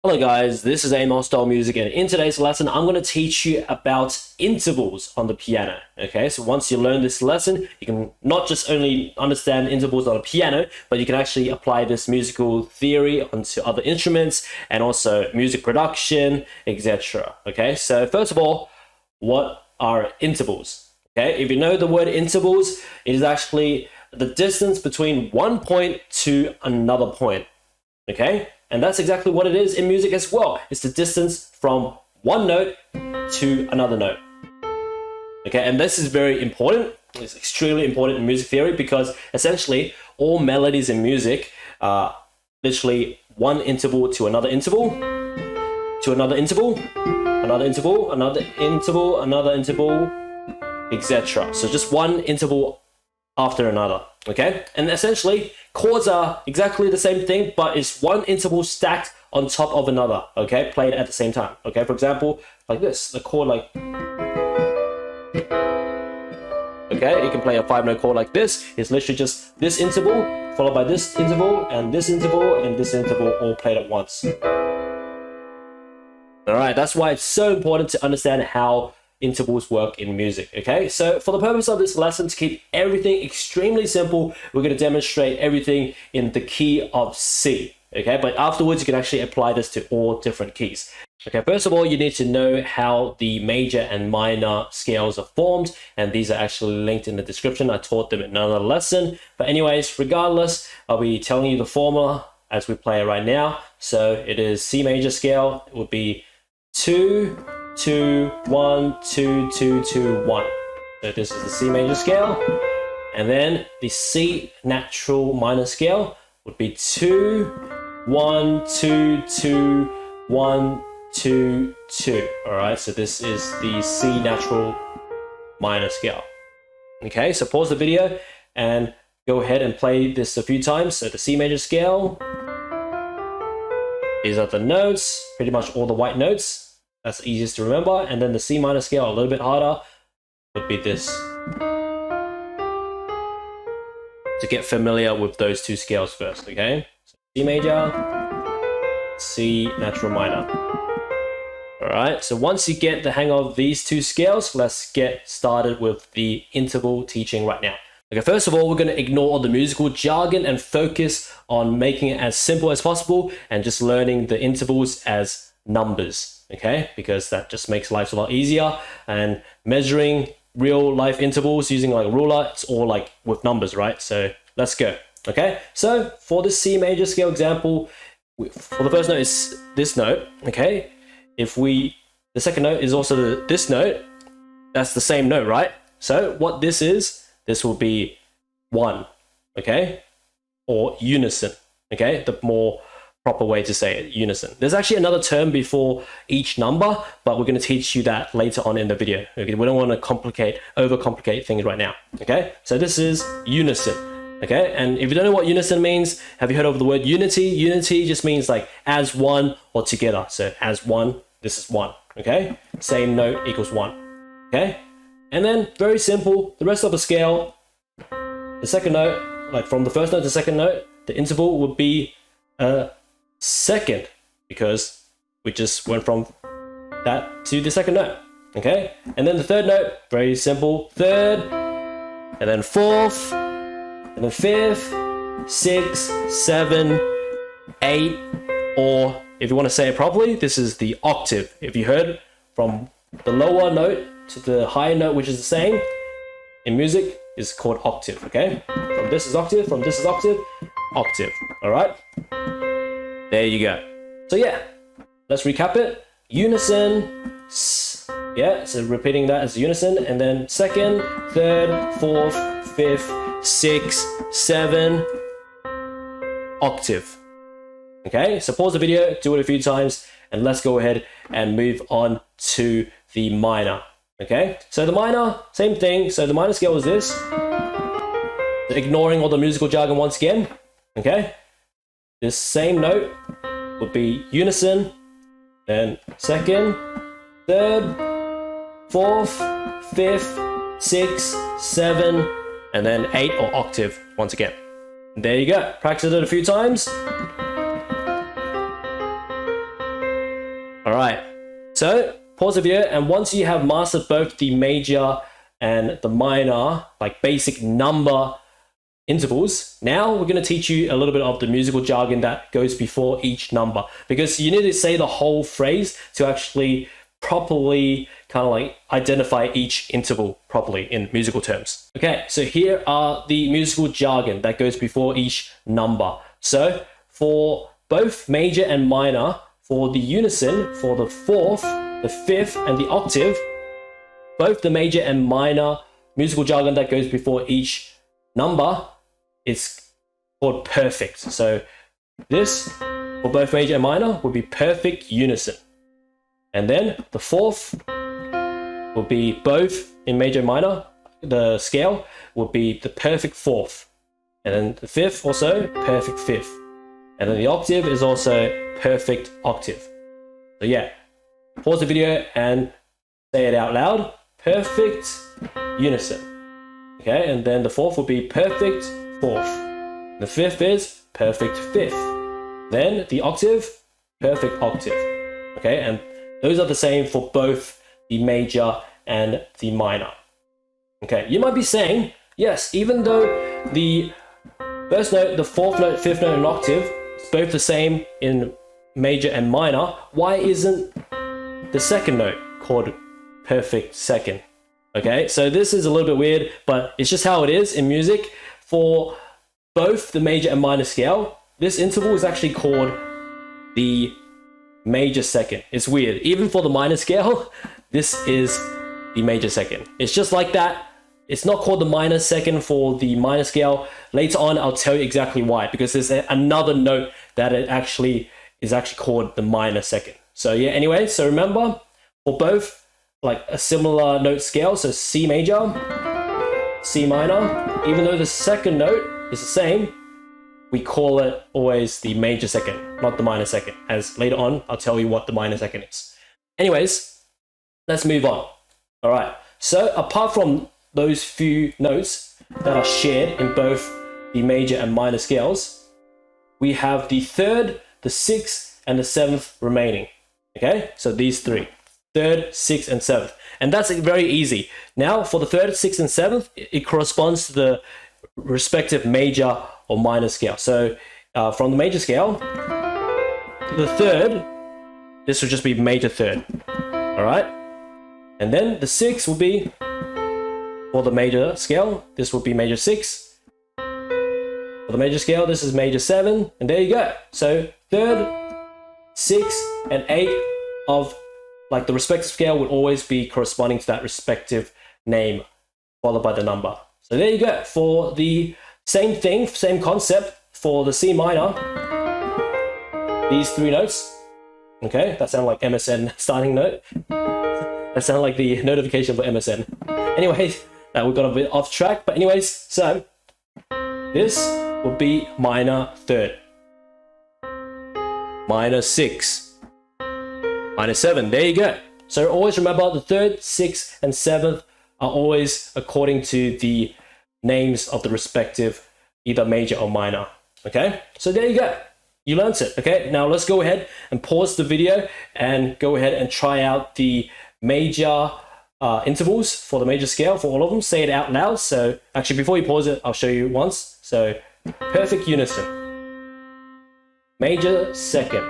Hello guys, this is Amosdoll Music, and in today's lesson I'm going to teach you about intervals on the piano. Okay, so once you learn this lesson, you can not just only understand intervals on a piano, but you can actually apply this musical theory onto other instruments and also music production, etc. Okay, so first of all, what are intervals? Okay, if you know the word intervals, it is actually the distance between one point to another point. Okay, and that's exactly what it is in music as well. It's the distance from one note to another note. Okay, and this is very important. It's extremely important in music theory because essentially all melodies in music are literally one interval to another interval, to another interval, another interval, another interval, another interval, etc. So just one interval after another. Okay, and essentially chords are exactly the same thing, but it's one interval stacked on top of another. Okay, played at the same time. Okay, for example, like this, the chord like. Okay, you can play a 5-note chord like this. It's literally just this interval followed by this interval and this interval and this interval all played at once. All right, that's why it's so important to understand how intervals work in music. Okay, so for the purpose of this lesson, to keep everything extremely simple, we're going to demonstrate everything in the key of C. Okay, but afterwards you can actually apply this to all different keys. Okay, first of all, you need to know how the major and minor scales are formed, and these are actually linked in the description. I taught them in another lesson, but anyways, regardless, I'll be telling you the formula as we play it right now. So it is C major scale. It would be 2 2 1 2 2 2 1. So this is the C major scale, and then the C natural minor scale would be 2 1 2 2 1 2 2. All right, so this is the C natural minor scale. Okay, so pause the video and go ahead and play this a few times. So the C major scale, these are the notes, pretty much all the white notes. That's easiest to remember. And then the C minor scale, a little bit harder, would be this. To get familiar with those two scales first, okay? So C major, C natural minor. All right, so once you get the hang of these two scales, let's get started with the interval teaching right now. Okay, first of all, we're going to ignore all the musical jargon and focus on making it as simple as possible and just learning the intervals as numbers. Okay, because that just makes life a lot easier, and measuring real life intervals using like a ruler, it's all like with numbers, right? So let's go. Okay, so for the C major scale example, for the first note is this note. Okay, if the second note is also this note, that's the same note, right? So what this will be 1, okay, or unison. Okay, the more proper way to say it, unison. There's actually another term before each number, but we're going to teach you that later on in the video. Okay, we don't want to overcomplicate things right now. Okay, so this is unison. Okay, and if you don't know what unison means, have you heard of the word unity? Unity just means like as one or together. So as one, this is 1. Okay, same note equals 1. Okay, and then very simple, the rest of the scale, the second note, like from the first note to second note, the interval would be a second, because we just went from that to the second note. Okay, and then the third note, very simple, third, and then fourth, and then fifth, 6, 7, 8, or if you want to say it properly, this is the octave. If you heard from the lower note to the higher note, which is the same in music, is called octave. Okay, from this is octave, from this is octave, octave. All right, there you go. So yeah, let's recap it. Unison, yeah, so repeating that as unison, and then second, third, fourth, fifth, 6, 7, octave. Okay, so pause the video, do it a few times, and let's go ahead and move on to the minor. Okay, so the minor, same thing. So the minor scale is this, ignoring all the musical jargon once again. Okay, this same note would be unison, then second, third, fourth, fifth, 6, 7, and then 8, or octave once again. There you go. Practice it a few times. All right, so pause the video, and once you have mastered both the major and the minor, like basic number intervals, now we're going to teach you a little bit of the musical jargon that goes before each number, because you need to say the whole phrase to actually properly kind of like identify each interval properly in musical terms. Okay, so here are the musical jargon that goes before each number. So for both major and minor, for the unison, for the fourth, the fifth, and the octave, both the major and minor musical jargon that goes before each number is called perfect. So this, for both major and minor, would be perfect unison. And then the fourth will be both in major and minor. The scale would be the perfect fourth. And then the fifth also, perfect fifth. And then the octave is also perfect octave. So yeah, pause the video and say it out loud. Perfect unison. Okay, and then the fourth will be perfect fourth. The fifth is perfect fifth. Then the octave, perfect octave. Okay, and those are the same for both the major and the minor. Okay, you might be saying, yes, even though the first note, the fourth note, fifth note, and octave is both the same in major and minor, why isn't the second note called perfect second? Okay, so this is a little bit weird, but it's just how it is in music. For both the major and minor scale, this interval is actually called the major second. It's weird. Even for the minor scale, this is the major second. It's just like that. It's not called the minor second for the minor scale. Later on, I'll tell you exactly why, because there's another note that it actually is called the minor second. So yeah, anyway, so remember, for both like a similar note scale, so C major, C minor, even though the second note is the same, we call it always the major second, not the minor second, as later on, I'll tell you what the minor second is. Anyways, let's move on. All right, so apart from those few notes that are shared in both the major and minor scales, we have the third, the sixth, and the seventh remaining. Okay, so these three, third, sixth, and seventh. And that's very easy. Now, for the third, sixth, and seventh, it corresponds to the respective major or minor scale. So from the major scale, the third, this would just be major third. All right, and then the sixth will be, for the major scale, this will be major six. For the major scale, this is major seven, and there you go. So third, sixth, and eighth of like the respective scale would always be corresponding to that respective name, followed by the number. So there you go. For the same thing, same concept, for the C minor, these three notes. Okay, that sounds like MSN starting note. That sounds like the notification for MSN. Anyways, we got a bit off track, but anyways, so this would be minor third, minor six, minor seven. There you go. So always remember the third, sixth, and seventh are always according to the names of the respective either major or minor. Okay, so there you go. You learned it. Okay, now let's go ahead and pause the video and go ahead and try out the major intervals for the major scale for all of them. Say it out loud. So actually, before you pause it, I'll show you once. So perfect unison, major second,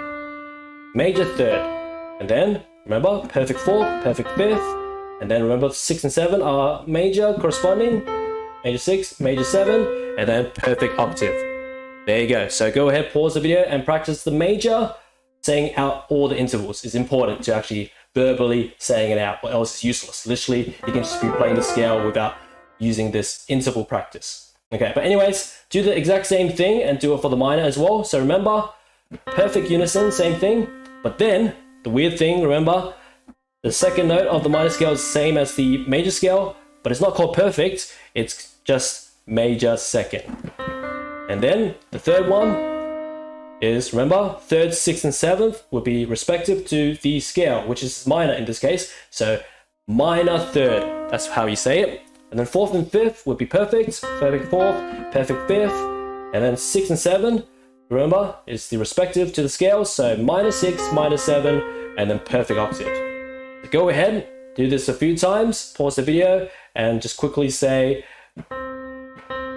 major third, and then remember perfect fourth, perfect fifth, and then remember 6 and 7 are major corresponding, major 6, major 7, and then perfect octave. There you go. So go ahead, pause the video and practice the major, saying out all the intervals. It's important to actually verbally saying it out, or else it's useless. Literally, you can just be playing the scale without using this interval practice. Okay, but anyways, do the exact same thing and do it for the minor as well. So remember, perfect unison, same thing. But then, the weird thing, remember, the second note of the minor scale is the same as the major scale, but it's not called perfect, it's just major second. And then the third one is, remember, third, sixth, and seventh would be respective to the scale, which is minor in this case. So minor third, that's how you say it. And then fourth and fifth would be perfect, perfect fourth, perfect fifth. And then 6 and 7, remember, is the respective to the scale. So minor 6, minor 7, and then perfect octave. So go ahead, do this a few times, pause the video, and just quickly say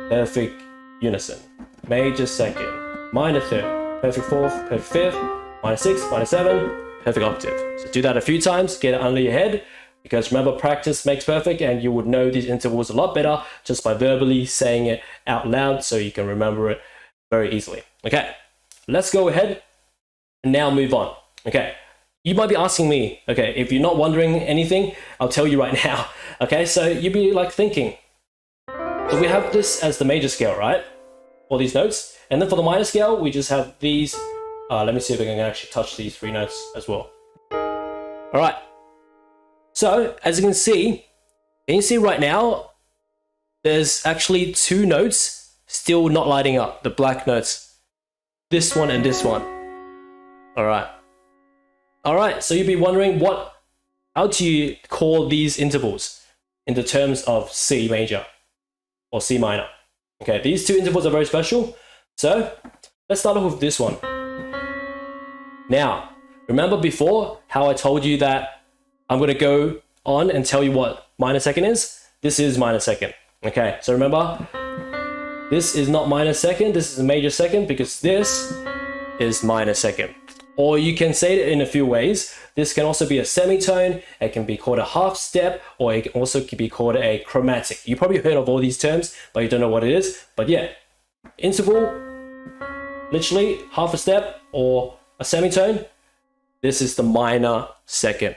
perfect unison, major second, minor third, perfect fourth, perfect fifth, minor sixth, minor seven, perfect octave. So do that a few times, get it under your head, because remember, practice makes perfect, and you would know these intervals a lot better just by verbally saying it out loud, so you can remember it very easily. Okay, let's go ahead and now move on. Okay, you might be asking me, okay, if you're not wondering anything, I'll tell you right now. Okay, so you'd be like thinking, so we have this as the major scale, right? All these notes, and then for the minor scale, we just have these. Let me see if I can actually touch these 3 notes as well. All right. So as you can see right now, there's actually 2 notes still not lighting up, the black notes. This one and this one. All right, so you'd be wondering how do you call these intervals in the terms of C major or C minor? Okay, these 2 intervals are very special. So let's start off with this one. Now, remember before how I told you that I'm going to go on and tell you what minor second is? This is minor second. Okay, so remember, this is not minor second, this is a major second, because this is minor second. Or you can say it in a few ways. This can also be a semitone, it can be called a half step, or it can also be called a chromatic. You probably heard of all these terms, but you don't know what it is. But yeah, interval, literally half a step or a semitone. This is the minor second.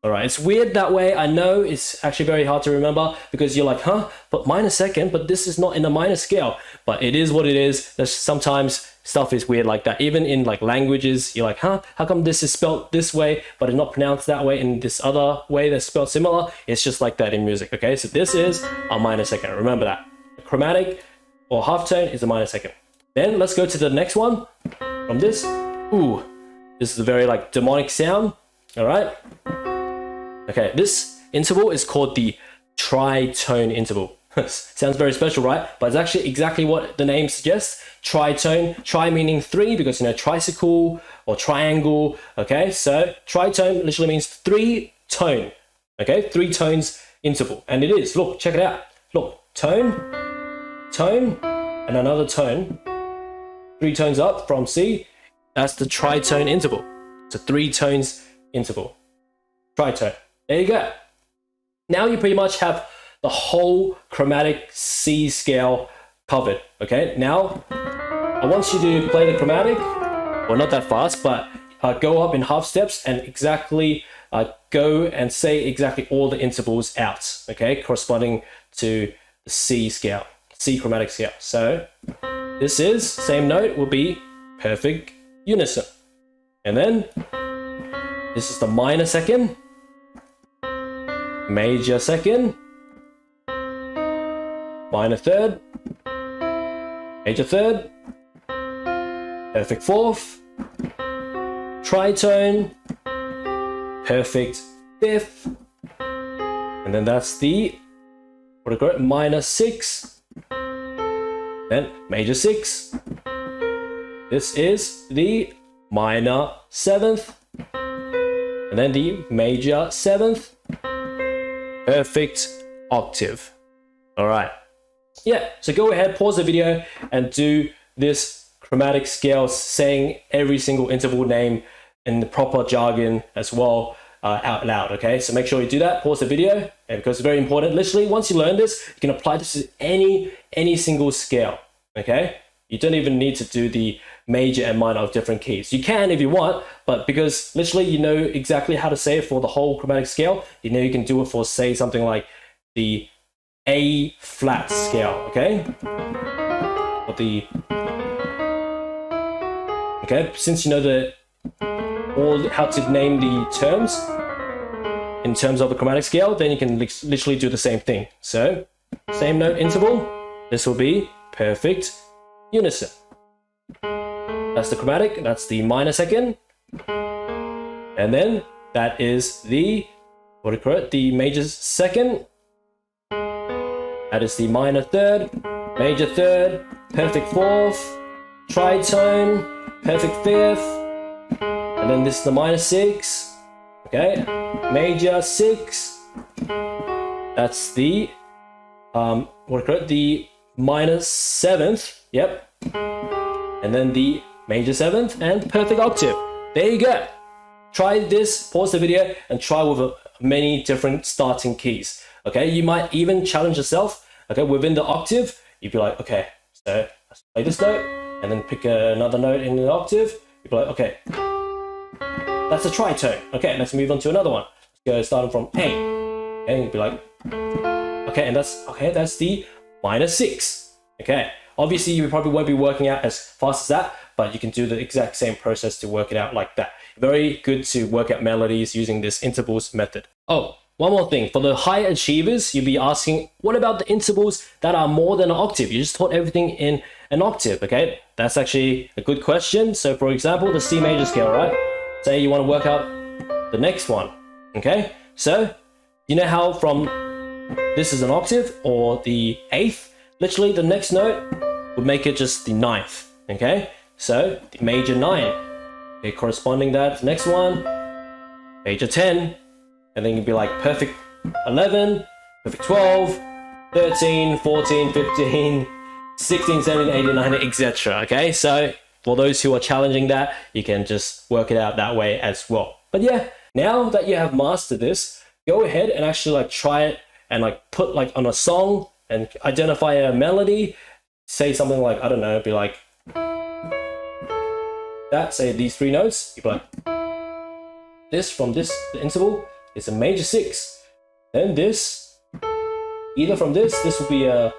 All right, it's weird that way. I know it's actually very hard to remember, because you're like, huh, but minor second, but this is not in the minor scale. But it is what it is. There's sometimes stuff is weird like that. Even in like languages, you're like, huh, how come this is spelled this way, but it's not pronounced that way in this other way that's spelled similar? It's just like that in music, okay? So this is a minor second, remember that. A chromatic or halftone is a minor second. Then let's go to the next one from this. Ooh, this is a very like demonic sound, all right? Okay, this interval is called the tritone interval. Sounds very special, right? But it's actually exactly what the name suggests. Tritone, tri meaning 3, because you know tricycle or triangle. Okay, so tritone literally means 3 tone. Okay, 3 tones interval, and it is. Look, check it out. Look, tone, tone, and another tone. 3 tones up from C. That's the tritone interval. It's a 3 tones interval. Tritone. There you go. Now you pretty much have the whole chromatic C scale covered. Okay, now I want you to play the chromatic, well, not that fast, but go up in half steps and exactly go and say exactly all the intervals out, okay, corresponding to the C scale, C chromatic scale. So this is, same note will be perfect unison. And then this is the minor second, major second, minor third, major third, perfect fourth, tritone, perfect fifth, and then that's the minor 6, then major 6. This is the minor 7th, and then the major 7th, perfect octave. All right. Yeah, so go ahead, pause the video, and do this chromatic scale, saying every single interval name in the proper jargon as well out loud, okay? So make sure you do that, pause the video, and because it's very important. Literally, once you learn this, you can apply this to any single scale, okay? You don't even need to do the major and minor of different keys. You can if you want, but because literally you know exactly how to say it for the whole chromatic scale, you know you can do it for, say, something like the A flat scale, okay? Or the, okay, since you know how to name the terms in terms of the chromatic scale, then you can literally do the same thing. So, same note interval, this will be perfect unison. That's the chromatic, that's the minor second, and then that is the, what do you call it, the major second, that is the minor third, major third, perfect fourth, tritone, perfect fifth, and then this is the minor 6, Okay, major 6. That's the the minor 7th. Yep. And then the major 7th and perfect octave. There you go. Try this, pause the video, and try with many different starting keys. Okay, you might even challenge yourself. Okay, within the octave, you'd be like, okay, so let's play this note, and then pick another note in the octave. You'd be like, okay, that's a tritone. Okay, let's move on to another one. Let's go starting from A. Okay, and you'd be like, okay, and that's the minor 6. Okay, obviously you probably won't be working out as fast as that, but you can do the exact same process to work it out like that. Very good to work out melodies using this intervals method. Oh, one more thing. For the high achievers, you'll be asking, what about the intervals that are more than an octave? You just taught everything in an octave, okay? That's actually a good question. So for example, the C major scale, right? Say you want to work out the next one, okay? So, you know how from this is an octave or the 8th, literally the next note would make it just the 9th, okay? So, the major 9. Okay, corresponding that next one, major 10, and then you'd be like perfect 11, perfect 12, 13, 14, 15, 16, 17, 18, 19, etc. Okay, so for those who are challenging that, you can just work it out that way as well. But yeah, now that you have mastered this, go ahead and actually like try it and like put like on a song and identify a melody. Say something like, I don't know, be like that, say these 3 notes, you'd be like, this from this the interval is a major 6. Then this, either from this will be a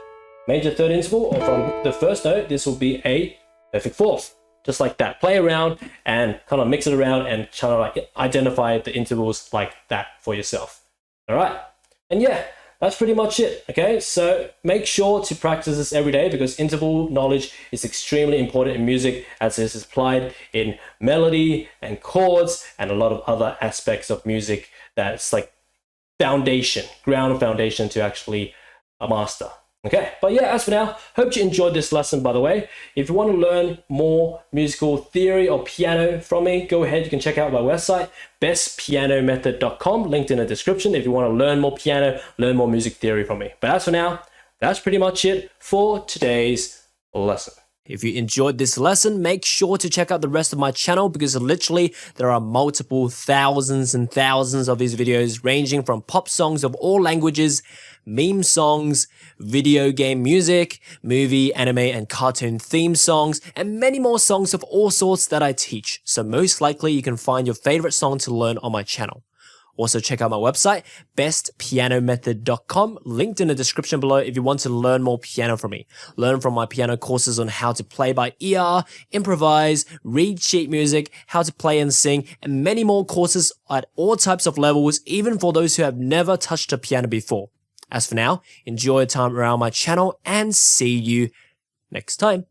major 3rd interval, or from the first note, this will be a perfect 4th. Just like that. Play around and kind of mix it around and try to like identify the intervals like that for yourself. All right. And yeah, that's pretty much it. Okay. So make sure to practice this every day because interval knowledge is extremely important in music as it is applied in melody and chords and a lot of other aspects of music that's like ground foundation to actually master. Okay, but yeah, as for now, hope you enjoyed this lesson, by the way. If you want to learn more musical theory or piano from me, go ahead, you can check out my website, bestpianomethod.com, linked in the description if you want to learn more piano, learn more music theory from me. But as for now, that's pretty much it for today's lesson. If you enjoyed this lesson, make sure to check out the rest of my channel because literally there are multiple thousands and thousands of these videos ranging from pop songs of all languages, meme songs, video game music, movie, anime, and cartoon theme songs, and many more songs of all sorts that I teach. So most likely you can find your favorite song to learn on my channel. Also check out my website, bestpianomethod.com, linked in the description below if you want to learn more piano from me. Learn from my piano courses on how to play by ear, improvise, read sheet music, how to play and sing, and many more courses at all types of levels, even for those who have never touched a piano before. As for now, enjoy your time around my channel and see you next time.